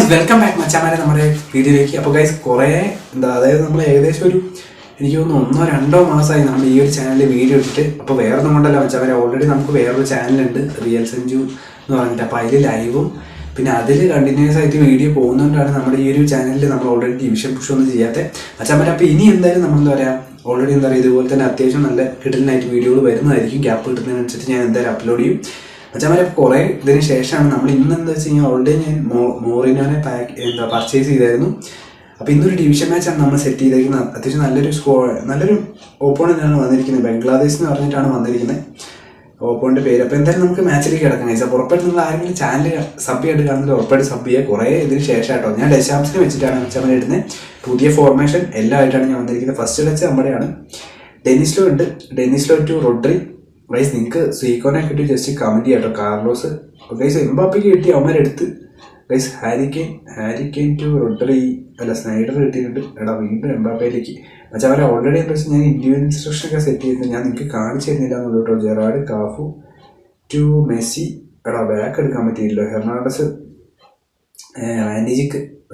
Guys welcome back മച്ചാമാരെ നമ്മുടെ വീഡിയോയിലേക്ക്. അപ്പോൾ ഗൈസ് കുറേ അതായത് നമ്മൾ ഏകദേശം എനിക്ക് തോന്നുന്നു 1-2 മാസമായി നമ്മൾ ഈ ഒരു ചാനലിൽ വീഡിയോ ഇട്ടിട്ട്. അപ്പോൾ വേറെ ഒന്നും കൊണ്ടല്ല മച്ചാമാരെ, ഓൾറെഡി നമുക്ക് വേറൊരു ചാനലുണ്ട് റിയൽ സഞ്ജു എന്ന് പറഞ്ഞിട്ട്. അപ്പോൾ അതിൽ ലൈവും പിന്നെ അതിൽ കണ്ടിന്യൂസ് ആയിട്ട് വീഡിയോ പോകുന്നതുകൊണ്ടാണ് നമ്മുടെ ഈ ഒരു ചാനലിൽ നമ്മൾ ഓൾറെഡി ഡിവിഷൻ പുഷ് ഒന്നും ചെയ്യാത്ത മച്ചാമാരെ. അപ്പോൾ ഇനി എന്തായാലും നമ്മളെന്താ പറയുക, ഓൾറെഡി ഇതുപോലെ തന്നെ അത്യാവശ്യം നല്ല കിടലിനായിട്ട് വീഡിയോകൾ വരുന്നതായിരിക്കും. ഗ്യാപ്പ് കിട്ടുന്നതിനനുസരിച്ച് ഞാൻ എന്തായാലും അപ്ലോഡ് ചെയ്യും മച്ചാമാരെ. കുറേ ഇതിന് ശേഷമാണ് നമ്മൾ ഇന്നെന്താ വെച്ച് കഴിഞ്ഞാൽ ഓൾറെഡി ഞാൻ മോറിനോനെ പർച്ചേസ് ചെയ്തായിരുന്നു. അപ്പോൾ ഇന്നൊരു ഡിവിഷൻ മാച്ചാണ് നമ്മൾ സെറ്റ് ചെയ്തേക്കുന്നത്. അത്യാവശ്യം നല്ലൊരു ഓപ്പോണൻ്റാണ് വന്നിരിക്കുന്നത്. ബംഗ്ലാദേശ് എന്ന് പറഞ്ഞിട്ടാണ് വന്നിരിക്കുന്നത് ഓപ്പോണിൻ്റെ പേര്. അപ്പോൾ എന്തായാലും നമുക്ക് മാച്ചിലേക്ക് കിടക്കണം കഴിച്ചാൽ ഉറപ്പായിട്ട് നിങ്ങൾ ആരെങ്കിലും ചാനൽ സബ് ചെയ്തിട്ട് കാണുന്നത് ഉറപ്പായിട്ട് സബ് ചെയ്യുക. കുറേ ഇതിന് ശേഷമായിട്ടോ ഞാൻ ഡെശാംസിനെ വെച്ചിട്ടാണ് മച്ചാമാരെ ഇടുന്നത്. പുതിയ ഫോർമേഷൻ എല്ലാം ആയിട്ടാണ് ഞാൻ വന്നിരിക്കുന്നത്. First Dutch നമ്മുടെയാണ്. ഡെനിസ്ലോ ഉണ്ട്. ഡെനിസ്ലോ ടു റോഡ്രി. ഗൈസ് നിങ്ങൾക്ക് സ്വീക്കോനെ കിട്ടി ജസ്റ്റ് കമൻറ്റ് ചെയ്യാം കേട്ടോ. കാർലോസ് ഗൈസ് എംബാപ്പയ്ക്ക് കിട്ടി അവന്മാരെടുത്ത്. ഗൈസ് ഹാരിക്കെയിൻ ടു റോഡ്രി അല്ല സ്നൈഡർ കിട്ടിയിട്ടുണ്ട്. എടാ വീണ്ടും എംബാപ്പയിലേക്ക് പക്ഷേ അവരെ ഓൾറെഡി എന്താ വെച്ചാൽ ഞാൻ ഇൻഡിവിജ്വൽ ഇൻസ്ട്രക്ഷനൊക്കെ സെറ്റ് ചെയ്തിട്ട് ഞാൻ നിങ്ങൾക്ക് കാണിച്ചു തരുന്നില്ല എന്നുള്ളൂ കേട്ടോ. Gerrard Cafu to Messi. എടാ ബാക്ക് എടുക്കാൻ പറ്റിയില്ലോ. Hernandez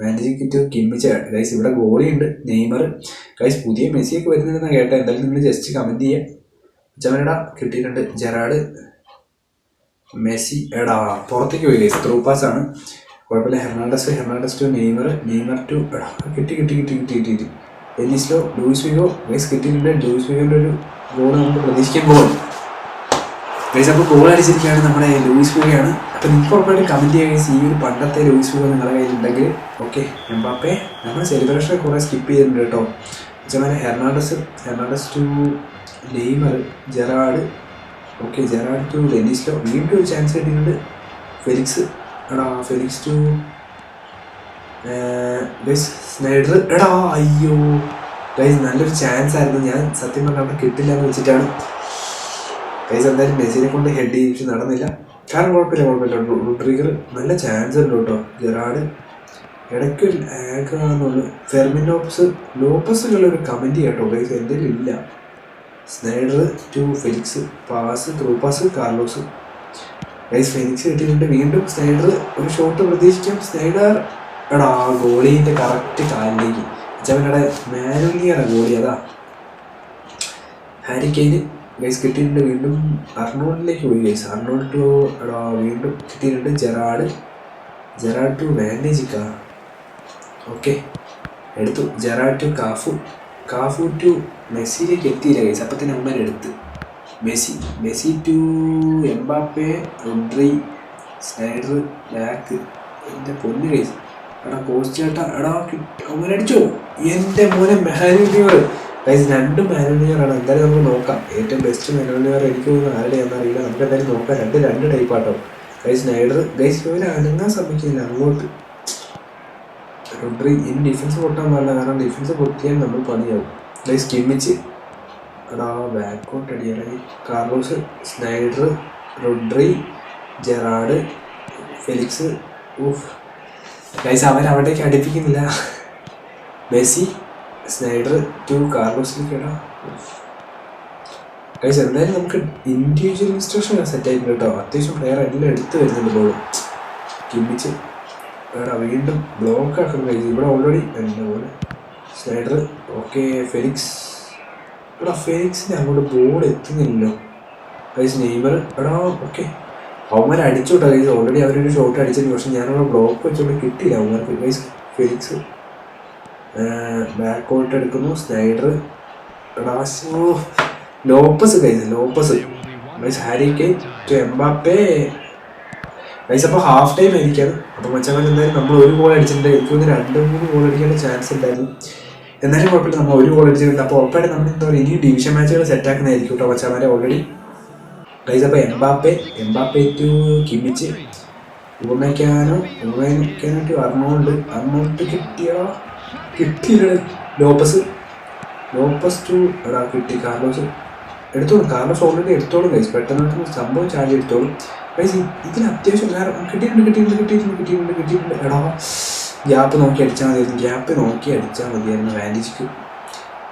Van Dijk to Kimmich. Guys ഇവിടെ ഗോളി ഉണ്ട്. നെയ്മർ. ഗൈസ് പുതിയ മെസ്സിയൊക്കെ വരുന്നുണ്ടെന്നാണ് കേട്ടോ. എന്തായാലും നിങ്ങൾ ജസ്റ്റ് കമൻറ്റ് ചെയ്യാം. ജമനടാ കിട്ടിയിട്ടുണ്ട്. Gerard Messi. എടാ പുറത്തേക്ക് പോയി ഗൈസ്. ത്രൂ പാസ് ആണ്, കുഴപ്പമില്ല. ഹെർണാണ്ടസ് ടു നെയ്മർ ടു എടാ കിട്ടി. ഡെനിസ്ലോ ലൂയിസ് ഫിഗോ. ഗൈസ് കിട്ടിയിട്ടുണ്ട്. ലൂയിസ് ഫിഗോൻ്റെ ഒരു ഗോൾ നമുക്ക് പ്രതീക്ഷിക്കുമ്പോൾ ഗൈസ് അപ്പോൾ ഗോൾ അടിച്ചിരിക്കുകയാണ് നമ്മുടെ ലൂയിസ് ഫിഗോയാണ്. അപ്പോൾ നിങ്ങൾക്ക് ഉറപ്പായിട്ട് കമൻറ്റ് ചെയ്യുക ഗൈസ്. ഈ ഒരു പണ്ടത്തെ ലൂയിസ് ഫിഗോ നിങ്ങളുടെ കയ്യിലുണ്ടെങ്കിൽ. ഓക്കെ എംബാപ്പെ നമ്മൾ സെലിബ്രേഷൻ കുറേ സ്കിപ്പ് ചെയ്തിട്ടുണ്ട് കേട്ടോ. ജമനെ Hernandez to Neymar. Gerrard. Okay Gerrard to ഡെനിസ്ലോ. വീണ്ടും ഒരു ചാൻസ് കിട്ടിയിട്ടുണ്ട്. Felix to guys Sneijder. എടാ അയ്യോ ഗൈസ് നല്ലൊരു ചാൻസ് ആയിരുന്നു. ഞാൻ സത്യം പറഞ്ഞാൽ അവിടെ കിട്ടില്ല എന്ന് വെച്ചിട്ടാണ് ഗൈസ്. എന്തായാലും മെസ്സിനെ കൊണ്ട് ഹെഡ് ചെയ്തിട്ട് നടന്നില്ല. കാരണം കുഴപ്പമില്ല. റോഡ്രിഗർ നല്ല ചാൻസ് ഉണ്ട് കേട്ടോ. ജെറാഡ് ഇടയ്ക്ക് ആകാന്നുള്ളു. ഫെർമിൻ ലോപ്പസുള്ളൊരു കമൻറ്റ് കേട്ടോ ഗൈസ്. എൻ്റെ ഇല്ല. Sneijder to Felix. Through pass Carlos. Guys Felix കിട്ടിയിട്ടുണ്ട്. വീണ്ടും സ്നൈഡർ. ഒരു ഷോട്ട് പ്രതീക്ഷിക്കാം. സ്നൈഡർ എടാ ഗോളീൻ്റെ കറക്റ്റ് കാലിലേക്ക് ചവനടെ മാനുലിയാണ് ഗോളി. അതാ ഹാരിക്കെയിന്. ഗൈസ് കിട്ടിയിട്ടുണ്ട്. വീണ്ടും അർണോൾഡിലേക്ക് പോയി ഗൈസ്. അർണോൾഡ് ടു എടാ വീണ്ടും കിട്ടിയിട്ടുണ്ട്. Gerrard to Van Dijk. ഓക്കെ എടുത്തു. ജെറാഡ് ടു കാഫു ടു മെസ്സിയിലേക്ക് എത്തിയില്ല ഗൈസ്. അപ്പം തന്നെ അമ്മരെടുത്ത് Messi to Mbappe. Rodri Sneijder back. എൻ്റെ പൊന്ന് ഗൈസ്. എടാ കോസ്റ്റേട്ടാ എടാ അവനടിച്ചോ എൻ്റെ മോനെ. മാനുലിയർ ഗൈസ് 2 മാനുലിയറാണ്. എന്തായാലും നമുക്ക് നോക്കാം. ഏറ്റവും ബെസ്റ്റ് മാനുലിയർ എനിക്ക് തോന്നുന്നു ആരുടെയാണെന്ന് അറിയില്ല. നമുക്ക് എന്തായാലും നോക്കാം. രണ്ട് ടൈപ്പാട്ടോ ഗൈസ്. സ്നൈഡർ ഗൈസ് ഇവർ അനങ്ങാൻ ശ്രമിക്കുന്നില്ല അങ്ങോട്ട്. റോഡ്രി ഇനി ഡിഫൻസ് പൊട്ടാൻ പാടില്ല, കാരണം ഡിഫൻസ് പൊട്ടിയാൽ നമ്മൾ പണിയാവും. Guys Kimmich. എടാ ബാക്കോട്ട് അടിയായി. Carlos. Sneijder Rodri Gerrard Felix. Guys അവരവിടേക്ക് അടുപ്പിക്കുന്നില്ല. മെസ്സി സ്നൈഡർ ടു കാർലോസിലേക്ക്. ഇടാം ഗൈസ്. എന്തായാലും നമുക്ക് ഇൻഡിവിജ്വൽ ഇൻസ്ട്രക്ഷൻ സെറ്റ് ആയിട്ടുണ്ട് കേട്ടോ. അത്യാവശ്യം പ്ലെയർ എല്ലാം എടുത്ത് വരുന്നുണ്ട് ബോൾ. കിമ്മിച്ച് എടാ വീണ്ടും ബ്ലോക്ക് ആക്കണം ഗൈസ്. ഇവിടെ ഓൾറെഡി എൻ്റെ പോലെ സ്നൈഡർ. ഓക്കെ ഫെലിക്സിന് അങ്ങോട്ട് ബോൾ എത്തുന്നില്ലല്ലോ ഗൈസ്. നെയ്മർ. എടാ ഓക്കെ അവന്മാർ അടിച്ചു വിട്ടാ ഗൈസ്. ഓൾറെഡി അവരൊരു ഷോട്ട് അടിച്ചിട്ടുണ്ട്. പക്ഷെ ഞാനവിടെ ബ്ലോക്ക് വെച്ചുകൊണ്ട് കിട്ടിയില്ല അവന്മാർക്ക് ഗൈസ്. ഫെലിക്സ് ബാക്കോട്ട് എടുക്കുന്നു. സ്നൈഡർ. എടാ Lopez guys. Harry Kane to Mbappe guys. അപ്പോൾ ഹാഫ് ടൈം ആയിരിക്കാണ്. അപ്പോൾ മച്ചാൻ എന്തായാലും നമ്മൾ ഒരു ഗോൾ അടിച്ചിട്ടുണ്ട്. എനിക്ക് 2-3 ഗോൾ അടിക്കേണ്ട ചാൻസ് ഉണ്ടായിരുന്നു. എന്നാലും കുഴപ്പമില്ല, നമ്മൾ ഒരു ഗോൾ അടിച്ചിട്ടുണ്ട്. അപ്പോൾ ഉറപ്പായിട്ട് നമ്മൾ എന്താ പറയുക ഇനി ഡിവിഷൻ മാച്ചുകൾ സെറ്റാക്കുന്നതായിരിക്കും കേട്ടോ മച്ചാമാരെ ഓൾറെഡി ഗൈസ്. അപ്പോൾ എംബാപ്പെ ടു കിമ്മിച്ച്. ഉപമയ്ക്കാനോ ടു അർണോൾഡ് കിട്ടിയില്ല. ലോപ്പസ് ടു എടാ കിട്ടി. കാർലോസ് എടുത്തോളും. കാർലോസ് ഓൾറെഡി എടുത്തോളും ഗൈസ്. പെട്ടെന്ന് സംഭവം ചാടി എടുത്തോളും ഗൈസ്. ഇതിന് അത്യാവശ്യം കിട്ടിയിട്ടുണ്ട്. എടാ ഗ്യാപ്പ് നോക്കി അടിച്ചാൽ മതിയായിരുന്നു വാൻഡിജിക്ക്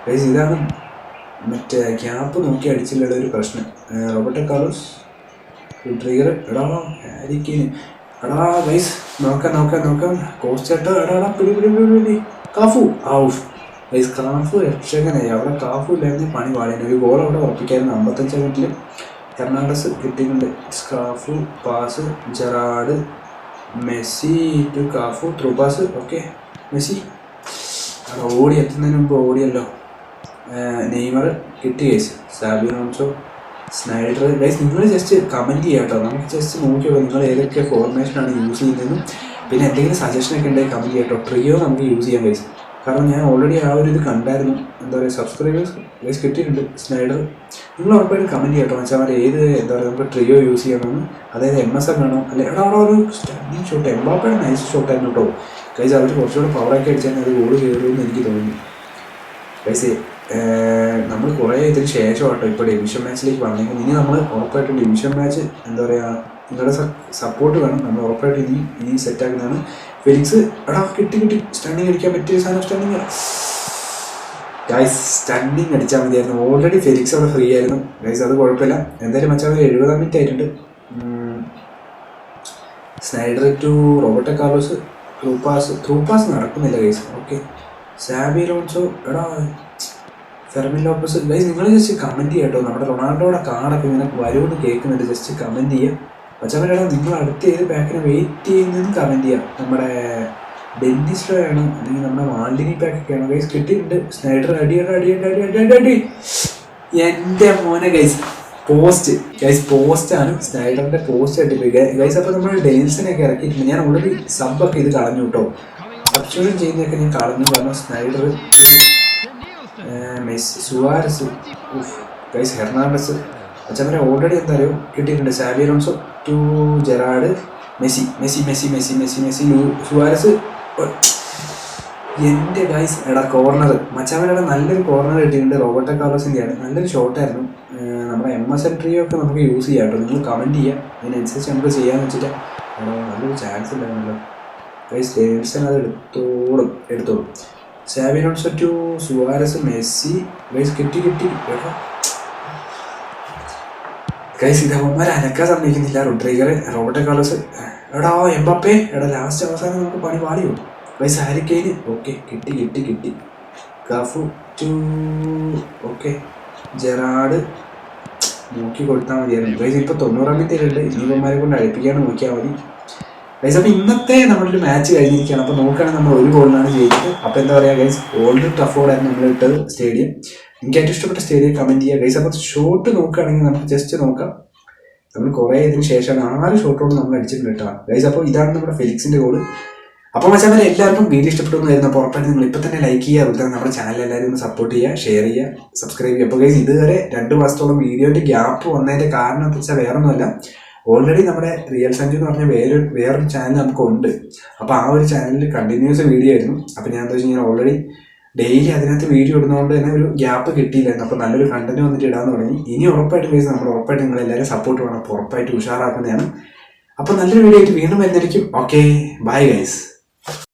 ഗൈസ്. ഇതാണ് മറ്റേ ഗ്യാപ്പ് നോക്കി അടിച്ചിട്ടുള്ള ഒരു പ്രശ്നം. Roberto Carlos trigger. എടാ ഹാരിക്കെയിൻ എടാ ഗൈസ് നോക്കാം കോസ്റ്റേട്ടോ എടാ പിടി കാഫു ഔഫ് ഗൈസ് കാഫു രക്ഷകനായി. അവിടെ കാഫു ഇല്ലായിരുന്നു പണി പാടിയാണ്. ഒരു ഗോൾ അവിടെ ഉറപ്പിക്കായിരുന്നു 55 മിനിറ്റിൽ. ഹെർണാണ്ടസ് കിട്ടിയിട്ടുണ്ട്. Cafu pass Gerrard Messi to Cafu through pass. Okay Messi അവിടെ ഓടി എത്തുന്നതിന് മുമ്പ് ഓടിയല്ലോ. നെയ്മർ കിട്ടി guys. Xabi Alonso Sneijder. Guys നിങ്ങൾ ജസ്റ്റ് കമൻറ്റ് ചെയ്യാം കേട്ടോ. നമുക്ക് ജസ്റ്റ് നോക്കിയോ നിങ്ങൾ ഏതൊക്കെ ഫോർമേഷനാണ് യൂസ് ചെയ്യുന്നതെന്നും പിന്നെ എന്തെങ്കിലും സജഷനൊക്കെ ഉണ്ടെങ്കിൽ കമൻറ്റ് ചെയ്യാം കേട്ടോ. ട്രിയോ നമുക്ക് യൂസ് ചെയ്യാം ഗൈസ്. കാരണം ഞാൻ ഓൾറെഡി ആ ഒരു ഇത് കണ്ടായിരുന്നു. എന്താ പറയുക സബ്സ്ക്രൈബേഴ്സ് ഗൈസ് കിട്ടിയിട്ടുണ്ട്. സ്നൈഡർ നിങ്ങൾ ഉറപ്പായിട്ടും കമൻറ്റ് ചെയ്യാം കേട്ടോ. വെച്ചാൽ ഏത് എന്താ പറയുക നമുക്ക് ട്രിയോ യൂസ് ചെയ്യണമെന്ന്. അതായത് MSN വേണോ അല്ലെ എടാ അവിടെ ഒരു സ്റ്റാൻഡിങ് ഷോട്ട് എംബാപ്പയുടെ നൈസ് ഷോട്ടായിരുന്നു കേട്ടോ ഗൈസ്. അവർ കുറച്ചുകൂടെ പവറൊക്കെ അടിച്ചാൽ അത് ഗോൾ കയറുമെന്ന് എനിക്ക് തോന്നി ഗൈസ്. നമ്മൾ കുറേ ഇതിന് ശേഷം കേട്ടോ ഇപ്പോൾ ഡിവിഷൻ മാച്ചിലേക്ക് വന്നേക്കും. ഇനി നമ്മൾ ഉറപ്പായിട്ടും ഡിവിഷൻ മാച്ച് എന്താ പറയുക നിങ്ങളുടെ സപ്പോർട്ട് വേണം. നമ്മൾ ഉറപ്പായിട്ടും ഇനി സെറ്റാക്കുന്നതാണ്. ഫെലിക്സ് എടാ കിട്ടി സ്റ്റണ്ണിങ് അടിക്കാൻ പറ്റിയ സാധനം സ്റ്റണ്ണിങ് ഗൈസ്. സ്റ്റണ്ണിങ് അടിച്ചാൽ മതിയായിരുന്നു. ഓൾറെഡി ഫെലിക്സ് അവിടെ ഫ്രീ ആയിരുന്നു ഗൈസ്. അത് കുഴപ്പമില്ല. എന്തായാലും മച്ചാൽ 70 മിനിറ്റ് ആയിട്ടുണ്ട്. Sneijder to Roberto Carlos through pass നടക്കുന്നില്ല ഗൈസ്. ഓക്കെ സാബി അലോൺസോ എടാ ഫെർമിൻ ലോപ്പസ്. ഗൈസ് നിങ്ങൾ ജസ്റ്റ് കമൻറ്റ് ചെയ്യാം കേട്ടോ. നമ്മുടെ റൊണാൾഡോയുടെ കാർഡൊക്കെ ഇങ്ങനെ വരുമെന്ന് കേൾക്കുന്നുണ്ട്. ജസ്റ്റ് കമൻറ്റ് ചെയ്യുക. പക്ഷേ നിങ്ങൾ അടുത്ത ഏത് പാക്കിനെ വെയിറ്റ് ചെയ്യുന്നതെന്ന് കമൻറ്റ് ചെയ്യാം. നമ്മുടെ ഡെന്റിസ്റ്റോ ആണോ അല്ലെങ്കിൽ നമ്മുടെ മാലിനി പാക്കൊക്കെ ആണോ ഗൈസ്. കിട്ടിയിട്ടുണ്ട്. സ്നൈഡർ അടി എൻ്റെ മോനെ ഗൈസ്. പോസ്റ്റാണ് സ്നൈഡറിൻ്റെ പോസ്റ്റ് ആയിട്ട് ഗൈസ്. അപ്പോൾ നമ്മൾ ഡെയിൽസിനൊക്കെ ഇറക്കിയിട്ടുണ്ട്. ഞാൻ ഓൾറെഡി സബ്ബൊക്കെ ഇത് കളഞ്ഞു കേട്ടോ. സബ്സ്റ്റിറ്റ്യൂഷൻ ചെയ്യുന്നതൊക്കെ ഞാൻ കളഞ്ഞു. കാരണം Sneijder Messi Suarez guys Hernandez അച്ഛനെ ഓൾറെഡി എന്താ പറയുക കിട്ടിയിട്ടുണ്ട്. Xabi Alonso to Gerrard Messi Suarez. എൻ്റെ ഗൈസ് എടാ കോർണർ മച്ചാമനയുടെ നല്ലൊരു കോർണർ കിട്ടിയിട്ടുണ്ട്. റോബർട്ടോ കാർലോസിൻ്റെയാണ്. നല്ലൊരു ഷോട്ടായിരുന്നു. നമ്മുടെ MSN ട്രിയോ ഒക്കെ നമുക്ക് യൂസ് ചെയ്യാം കേട്ടോ. നിങ്ങൾ കമൻറ്റ് ചെയ്യുക. അതിനനുസരിച്ച് നമുക്ക് ചെയ്യാമെന്ന് വെച്ചിട്ട് നല്ലൊരു ചാൻസ് ഉണ്ടായിരുന്നല്ലോ ഗൈസ്. ഡേവിഡ്സൺ അത് എടുത്തോളും. Xabi Alonso to Suarez Messi guys കിട്ടി എടാ ഗൈസ്. ഇതവന്മാർ അനക്കാൻ സമ്മതിക്കുന്നില്ല. റോഡ്രിഗർ റോബർട്ടോ കാർലോസ് എടാ എംബാപ്പേ എടാ ലാസ്റ്റ് അവസാനം നമുക്ക് പണി പാടിയോ ഗൈസ്. ഹാരി കെയ്ൻ ഓക്കെ കിട്ടി കാഫു ടു ഓക്കെ ജെറാഡ് നോക്കി കൊടുത്താൽ മതിയായിരുന്നു ഗൈസ്. ഇപ്പോൾ 90 മിനിറ്റിലുണ്ട്. ഇവന്മാരെ കൊണ്ട് അടുപ്പിക്കാണ്ട് നോക്കിയാൽ മതി ഗൈസ്. അപ്പോൾ ഇന്നത്തെ നമ്മളൊരു മാച്ച് കഴിഞ്ഞിരിക്കുകയാണ്. അപ്പോൾ നോക്കുകയാണെങ്കിൽ നമ്മൾ ഒരു ഗോളിനാണ് ജയിച്ചത്. അപ്പോൾ എന്താ പറയുക ഗൈസ് ഓൾഡ് ട്രഫോർഡായിരുന്നു നമ്മൾ ഇട്ടത് സ്റ്റേഡിയം. എനിക്ക് ഏറ്റവും ഇഷ്ടപ്പെട്ട സ്റ്റേഡിയം കമൻറ്റ് ചെയ്യുക ഗൈസ്. അപ്പോൾ ഷോട്ട് നോക്കുകയാണെങ്കിൽ നമുക്ക് ജസ്റ്റ് നോക്കാം. നമ്മൾ കുറേ ഇതിന് ശേഷമാണ് 6 ഷോട്ടോട് നമ്മൾ അടിച്ചിട്ടുണ്ട് കേട്ടോ ഗൈസ്. അപ്പോൾ ഇതാണ് നമ്മുടെ ഫെലിക്സിൻ്റെ ഗോള്. അപ്പോൾ മച്ചാൻ എല്ലാവർക്കും വീഡിയോ ഇഷ്ടപ്പെട്ടു വരുന്ന ഉറപ്പായിട്ട് നിങ്ങൾ ഇപ്പോൾ തന്നെ ലൈക്ക് ചെയ്യുക. അതുപോലെ തന്നെ നമ്മുടെ ചാനൽ എല്ലാവരും ഒന്ന് സപ്പോർട്ട് ചെയ്യുക, ഷെയർ ചെയ്യുക, സബ്സ്ക്രൈബ് ചെയ്യുക. അപ്പോൾ ഗൈസ് ഇതുവരെ 2 മാസത്തോളം വീഡിയോൻ്റെ ഗ്യാപ്പ് വന്നതിൻ്റെ കാരണം എന്ന് വെച്ചാൽ വേറെ ഒന്നുമല്ല. ഓൾറെഡി നമ്മുടെ റിയൽ സഞ്ജു എന്ന് പറഞ്ഞ വേറൊരു ചാനൽ നമുക്കുണ്ട്. അപ്പോൾ ആ ഒരു ചാനലിൽ കണ്ടിന്യൂസ് വീഡിയോ ആയിരുന്നു. അപ്പോൾ ഞാൻ എന്താ വെച്ച് കഴിഞ്ഞാൽ ഓൾറെഡി ഡെയിലി അതിനകത്ത് വീഡിയോ ഇടുന്നതുകൊണ്ട് തന്നെ ഒരു ഗ്യാപ്പ് കിട്ടിയില്ലായിരുന്നു. അപ്പോൾ നല്ലൊരു കണ്ടന്റ് വന്നിട്ട് ഇടാന്ന് തുടങ്ങി. ഇനി ഉറപ്പായിട്ട് ഗൈസ് നമ്മൾ ഉറപ്പായിട്ട് നിങ്ങൾ എല്ലാവരും സപ്പോർട്ട് വേണം. അപ്പോൾ ഉറപ്പായിട്ട് ഉഷാറാക്കുന്നതാണ്. അപ്പോൾ നല്ലൊരു വീഡിയോ ആയിട്ട് വീണ്ടും വരുന്നതായിരിക്കും. Okay bye guys.